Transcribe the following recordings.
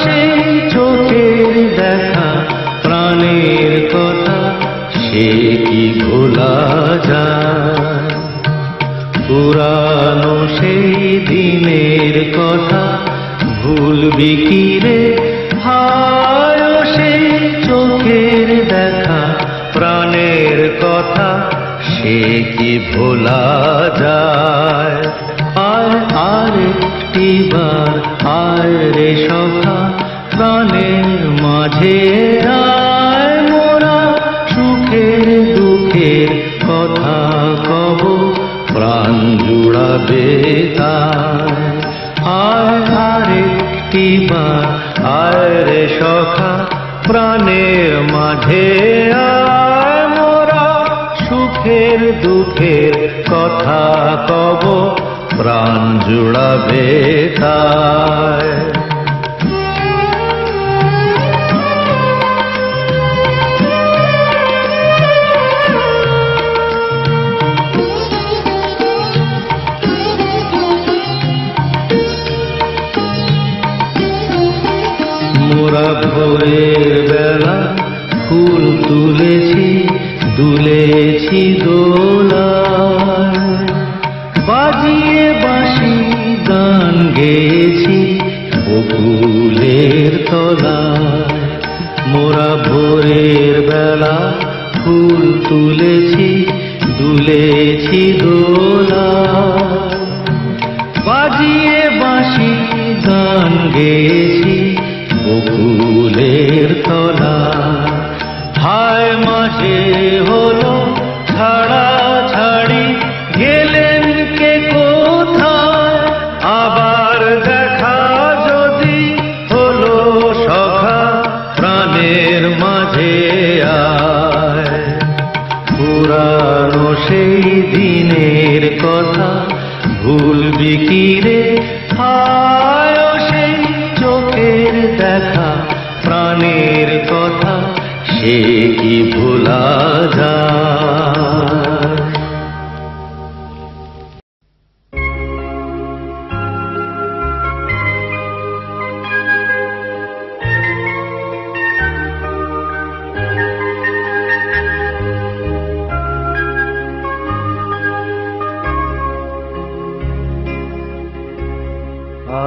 সেই চোখের দেখা প্রাণের কথা সে কি ভোলা যায়? পুরানো সেই দিনের কথা ভুলবি কি রে? হায় সেই চোখের দেখা প্রাণের কথা সে কি ভোলা যায়? আর একটিবার আয় রে সখা প্রাণের মাঝে আয়, মোরা সুখের দুঃখের কথা কব প্রাণ জুড়াবে তাই। আর একটিবার আয় রে সখা প্রাণের মাঝে আয়, মোরা সুখের দুঃখের কথা কব প্রাণ জুড়াবে তাই। মোরা ভোরের বেলা ফুল তুলেছি, দুলেছি দোলায়, বাজিয়ে বাঁশি গান গেয়েছি বকুলের তলায়। মোরা ভোরের বেলা ফুল তুলেছি, দুলেছি দোলায়, বাজিয়ে বাঁশি গান গেয়েছি বকুলের তলায়। হায় মাঝে হলো ছাড়া ছাড়ি, গেলেন কে কোথায়? আবার দেখা যদি হলো সখা প্রাণের মাঝে আয়। পুরানো সেই দিনের কথা ভুলবি কি রে? হায় সেই চোখের দেখা প্রাণের কথা সে কি ভোলা যায়?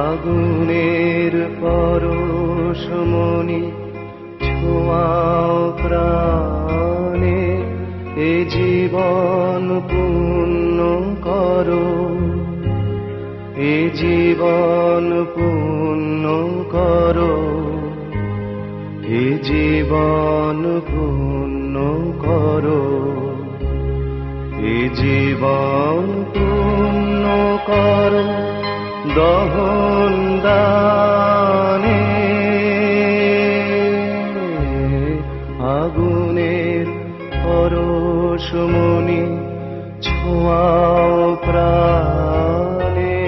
আগুনের পরশমণি ছোঁয়াও প্রাণে, এ জীবন পূর্ণ করো, এ জীবন পূর্ণ করো, এ জীবন পূর্ণ করো, এ জীবন পূর্ণ করো দহন দানে। আগুনের পরশমণি ছোঁয়াও প্রাণে।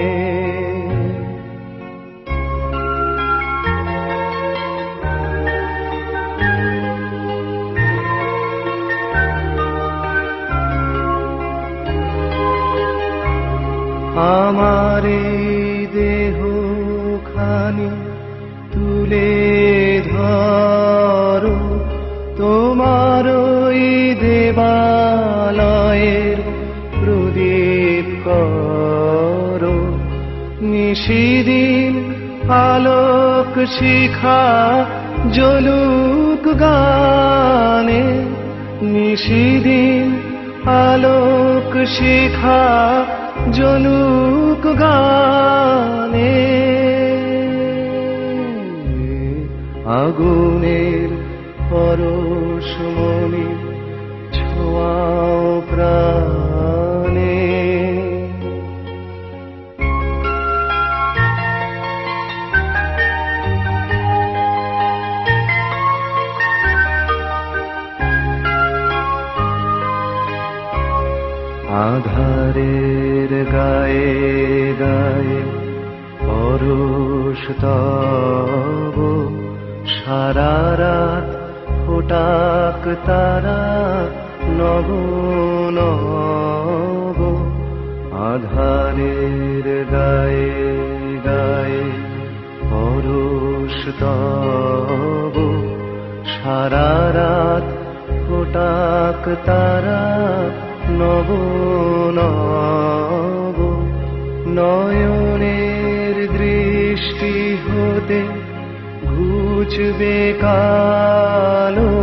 আমারে দেহ খানি তুলে ধরো, তোমার ওই দেবালয়ের প্রদীপ করো। নিশিদিন আলোক শিখা জ্বলুক গানে, নিশিদিন আলোক শিখা জ্বলুক গানে। আগুনের পরশমণি ছোঁয়াও প্রাণে। আধারের গায়ে গায়ে পরশ তব, সারা রাত ফোটাক তারা নব নব। আধারের গায়ে গায়ে পরশ তব সারা রাত ফোটাক তারা নব নব নয়নের দৃষ্টি হতে ঘুচবে কালো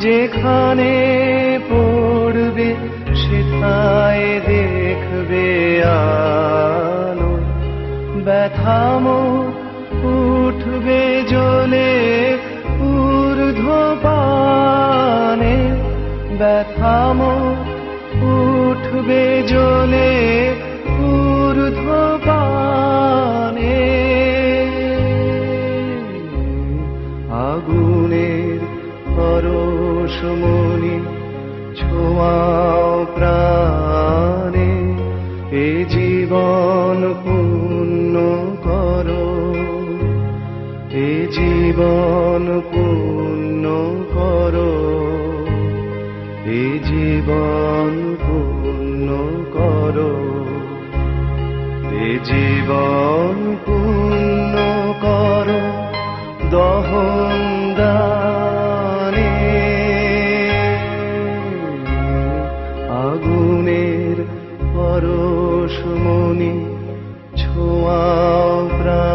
যেখানে পড়বে সেথায় দেখবে আলো ব্যথামো উঠবে জ্বলে ঊর্ধ্বপানে ব্যথামো উঠবে জ্বলে ঊর্ধ্বপানে আগুনের পরশমণি ছোঁয়াও প্রাণে এ জীবন পূর্ণ করো এ জীবন পূর্ণ করো এ জীবন পূর্ণ করো এ জীবন পূর্ণ করো দহন দানে আগুনের পরশমণি ছোঁয়াও প্রাণে।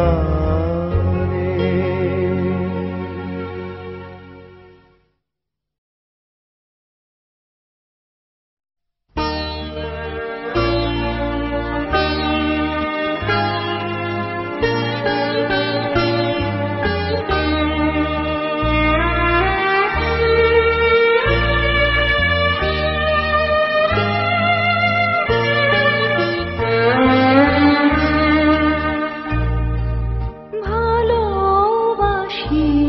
ভালোবাসি